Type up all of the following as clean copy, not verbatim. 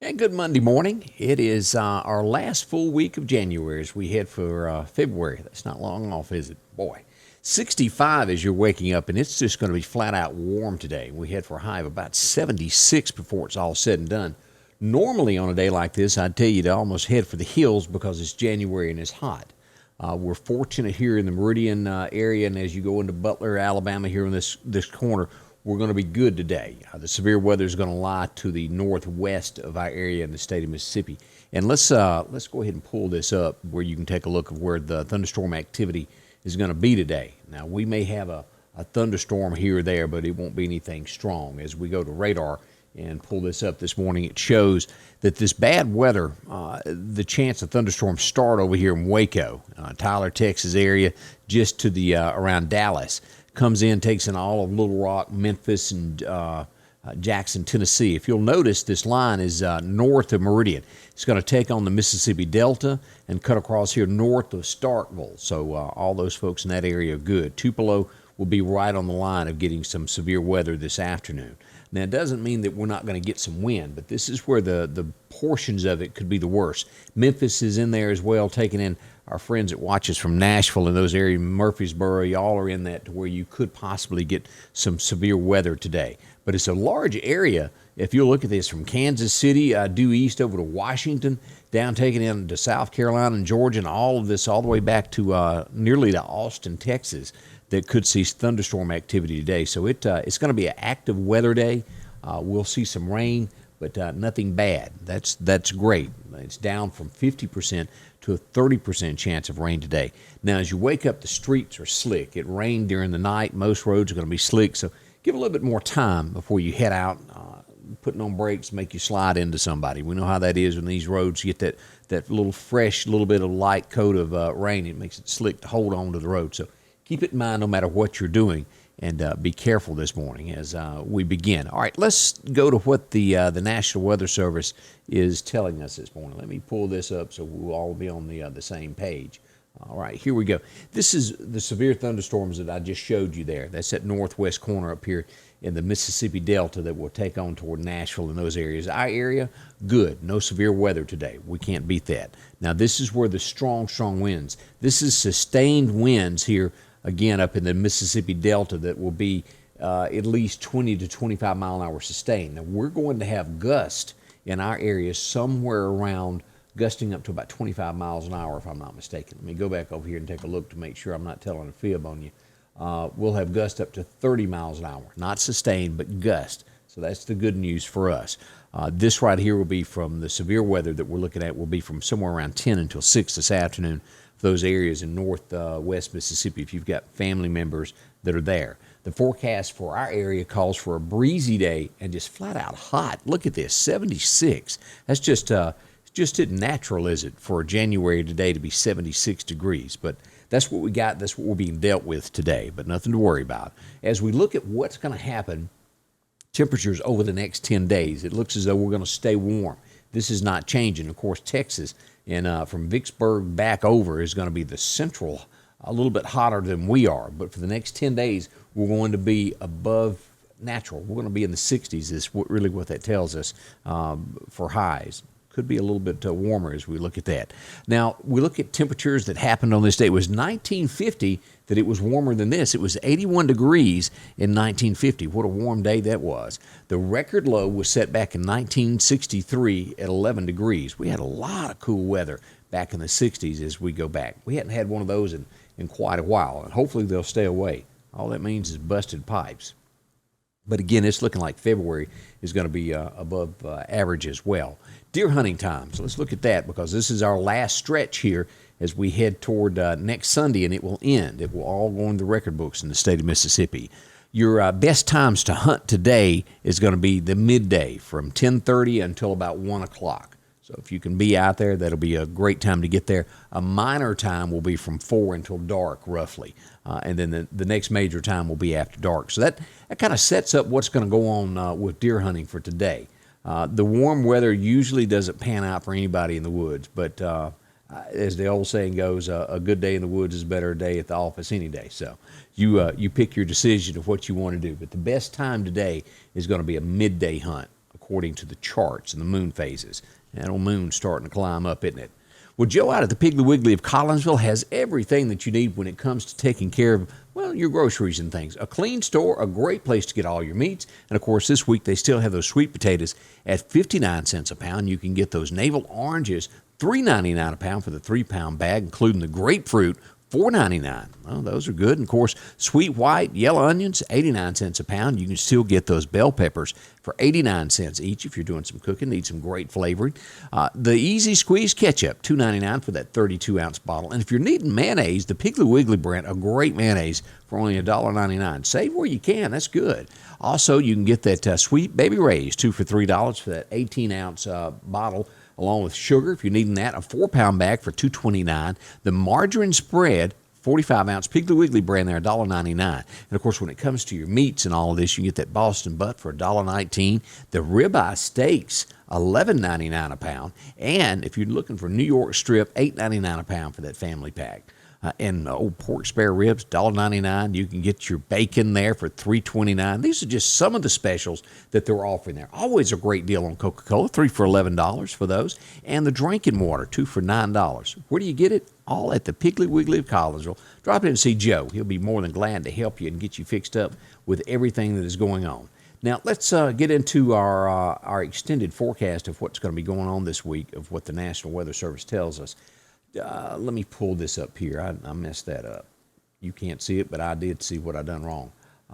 And good Monday morning. It is our last full week of January as we head for February. That's not long off, is it? Boy, 65 as you're waking up, and it's just going to be flat out warm today. We head for a high of about 76 before it's all said and done. Normally on a day like this, I'd tell you to almost head for the hills because it's January and it's hot. We're fortunate here in the Meridian area, and as you go into Butler, Alabama, here in this corner, we're going to be good today. The severe weather is going to lie to the northwest of our area in the state of Mississippi. And let's go ahead and pull this up where you can take a look of where the thunderstorm activity is going to be today. Now, we may have a thunderstorm here or there, but it won't be anything strong. As we go to radar and pull this up this morning, it shows that this bad weather, the chance of thunderstorms start over here in Waco, Tyler, Texas area, just to the around Dallas. Comes in, takes in all of Little Rock, Memphis, and Jackson, Tennessee. If you'll notice, this line is north of Meridian. It's going to take on the Mississippi Delta and cut across here north of Starkville. So all those folks in that area are good. Tupelo will be right on the line of getting some severe weather this afternoon. Now, it doesn't mean that we're not going to get some wind, but this is where the portions of it could be the worst. Memphis is in there as well, taking in our friends that watch us from Nashville and those areas, Murfreesboro. Y'all are in that to where you could possibly get some severe weather today. But it's a large area. If you look at this from Kansas City, due east over to Washington, down taking into South Carolina and Georgia, and all of this all the way back to nearly to Austin, Texas, that could see thunderstorm activity today. So it's going to be an active weather day. We'll see some rain, but nothing bad. That's great. It's down from 50% to a 30% chance of rain today. Now, as you wake up, the streets are slick. It rained during the night. Most roads are going to be slick, so give a little bit more time before you head out. Putting on brakes make you slide into somebody. We know how that is when these roads get that little fresh, little bit of light coat of rain. It makes it slick to hold on to the road. So keep it in mind no matter what you're doing, and be careful this morning as we begin. All right, let's go to what the National Weather Service is telling us this morning. Let me pull this up so we'll all be on the same page. All right, here we go. This is the severe thunderstorms that I just showed you there. That's that northwest corner up here in the Mississippi Delta that will take on toward Nashville and those areas. Our area, good. No severe weather today. We can't beat that. Now, this is where the strong winds. This is sustained winds here, again, up in the Mississippi Delta that will be at least 20 to 25 mile an hour sustained. Now, we're going to have gusts in our area somewhere around gusting up to about 25 miles an hour, if I'm not mistaken. Let me go back over here and take a look to make sure I'm not telling a fib on you. We'll have gusts up to 30 miles an hour, not sustained, but gust. So that's the good news for us. This right here will be from the severe weather that we're looking at will be from somewhere around 10 until 6 this afternoon for those areas in northwest Mississippi if you've got family members that are there. The forecast for our area calls for a breezy day and just flat out hot. Look at this, 76. That's just isn't natural, is it, for January today to be 76 degrees? But that's what we got. That's what we're being dealt with today, but nothing to worry about. As we look at what's going to happen, temperatures over the next 10 days, it looks as though we're going to stay warm. This is not changing. Of course, Texas and from Vicksburg back over is going to be the central, a little bit hotter than we are. But for the next 10 days, we're going to be above natural. We're going to be in the 60s is really what that tells us for highs. Could be a little bit warmer as we look at that. Now, we look at temperatures that happened on this day. It was 1950 that it was warmer than this. It was 81 degrees in 1950. What a warm day that was. The record low was set back in 1963 at 11 degrees. We had a lot of cool weather back in the 60s as we go back. We hadn't had one of those in quite a while, and hopefully they'll stay away. All that means is busted pipes. But again, it's looking like February is going to be above average as well. Deer hunting time. So let's look at that because this is our last stretch here as we head toward next Sunday, and it will end. It will all go in the record books in the state of Mississippi. Your best times to hunt today is going to be the midday from 10:30 until about 1 o'clock. So if you can be out there, that'll be a great time to get there. A minor time will be from 4 until dark, roughly. And then the next major time will be after dark. So that kind of sets up what's going to go on with deer hunting for today. The warm weather usually doesn't pan out for anybody in the woods, but as the old saying goes, a good day in the woods is a better day at the office any day. So you pick your decision of what you want to do. But the best time today is going to be a midday hunt according to the charts and the moon phases. That old moon's starting to climb up, isn't it? Well, Joe out at the Piggly Wiggly of Collinsville has everything that you need when it comes to taking care of, well, your groceries and things. A clean store, a great place to get all your meats. And, of course, this week they still have those sweet potatoes at 59 cents a pound. You can get those navel oranges, $3.99 a pound for the 3-pound bag, including the grapefruit, $4.99. Well, those are good. And, of course, sweet white, yellow onions, 89 cents a pound. You can still get those bell peppers for 89 cents each if you're doing some cooking, need some great flavoring. The Easy Squeeze ketchup, $2.99 for that 32-ounce bottle. And if you're needing mayonnaise, the Piggly Wiggly brand, a great mayonnaise for only $1.99. Save where you can. That's good. Also, you can get that Sweet Baby Ray's, 2 for $3 for that 18-ounce bottle, along with sugar, if you're needing that, a 4-pound bag for $2.29. The margarine spread, 45-ounce Piggly Wiggly brand there, $1.99. And, of course, when it comes to your meats and all of this, you can get that Boston butt for $1.19. The ribeye steaks, $11.99 a pound. And if you're looking for New York strip, $8.99 a pound for that family pack. And old pork spare ribs, $1.99. You can get your bacon there for $3.29. These are just some of the specials that they're offering there. Always a great deal on Coca-Cola, 3 for $11 for those. And the drinking water, 2 for $9. Where do you get it? All at the Piggly Wiggly of Collinsville. Drop in and see Joe. He'll be more than glad to help you and get you fixed up with everything that is going on. Now, let's get into our extended forecast of what's going to be going on this week, of what the National Weather Service tells us. Let me pull this up here. I messed that up. You can't see it, but I did see what I done wrong.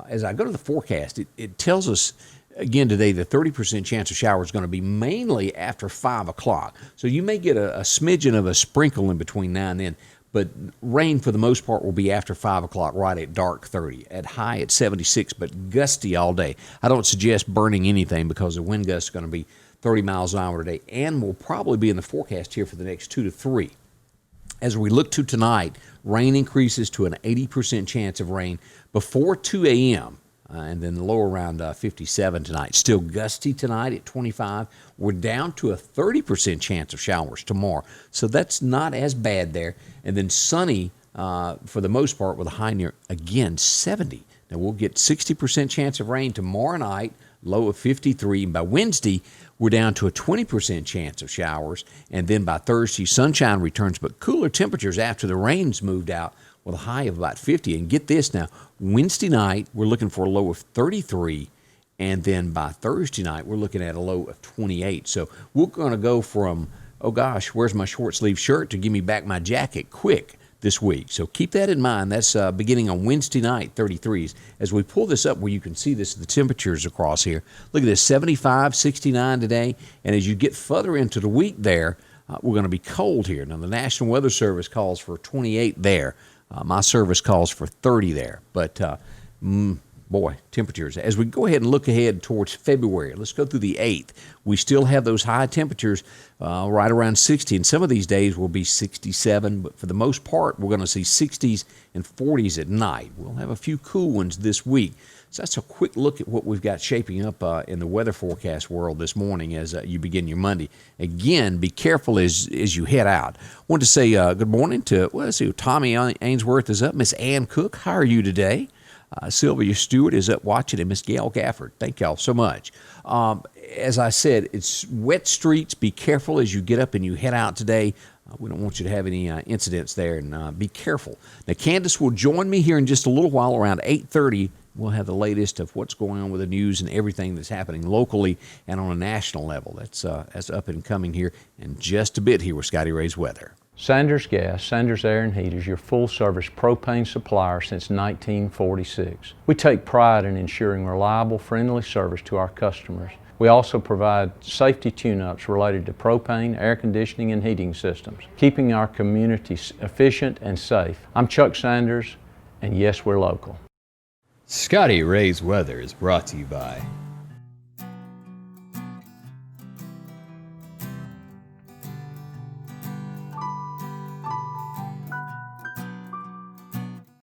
As I go to the forecast, it tells us, again today, the 30% chance of shower is going to be mainly after 5 o'clock. So you may get a smidgen of a sprinkle in between now and then, but rain for the most part will be after 5 o'clock, right at dark 30. At high at 76, but gusty all day. I don't suggest burning anything because the wind gust is going to be 30 miles an hour today and will probably be in the forecast here for the next 2 to 3. As we look to tonight, rain increases to an 80% chance of rain before 2 a.m., and then lower around 57 tonight. Still gusty tonight at 25. We're down to a 30% chance of showers tomorrow, so that's not as bad there. And then sunny for the most part with a high near, again, 70. Now, we'll get 60% chance of rain tomorrow night, low of 53. And by Wednesday, we're down to a 20% chance of showers. And then by Thursday, sunshine returns, but cooler temperatures after the rain's moved out with a high of about 50. And get this now, Wednesday night, we're looking for a low of 33. And then by Thursday night, we're looking at a low of 28. So we're going to go from, oh gosh, where's my short sleeve shirt, to give me back my jacket quick this week. So keep that in mind. That's beginning on Wednesday night, 33s. As we pull this up where you can see this, the temperatures across here. Look at this, 75, 69 today. And as you get further into the week there, we're going to be cold here. Now, the National Weather Service calls for 28 there. My service calls for 30 there. But, boy, temperatures. As we go ahead and look ahead towards February, let's go through the 8th. We still have those high temperatures right around 60, and some of these days will be 67, but for the most part, we're going to see 60s and 40s at night. We'll have a few cool ones this week. So that's a quick look at what we've got shaping up in the weather forecast world this morning as you begin your Monday. Again, be careful as you head out. I want to say good morning to, well, let's see, Tommy Ainsworth is up. Miss Ann Cook, how are you today? Sylvia Stewart is up watching, and Miss Gail Gafford. Thank y'all so much. As I said, it's wet streets. Be careful as you get up and you head out today. We don't want you to have any incidents there, and be careful. Now, Candace will join me here in just a little while around 8:30. We'll have the latest of what's going on with the news and everything that's happening locally and on a national level. That's up and coming here in just a bit here with Scotty Ray's weather. Sanders Gas, Sanders Air and Heat is your full-service propane supplier since 1946. We take pride in ensuring reliable, friendly service to our customers. We also provide safety tune-ups related to propane, air conditioning, and heating systems, keeping our community efficient and safe. I'm Chuck Sanders, and yes, we're local. Scotty Ray's weather is brought to you by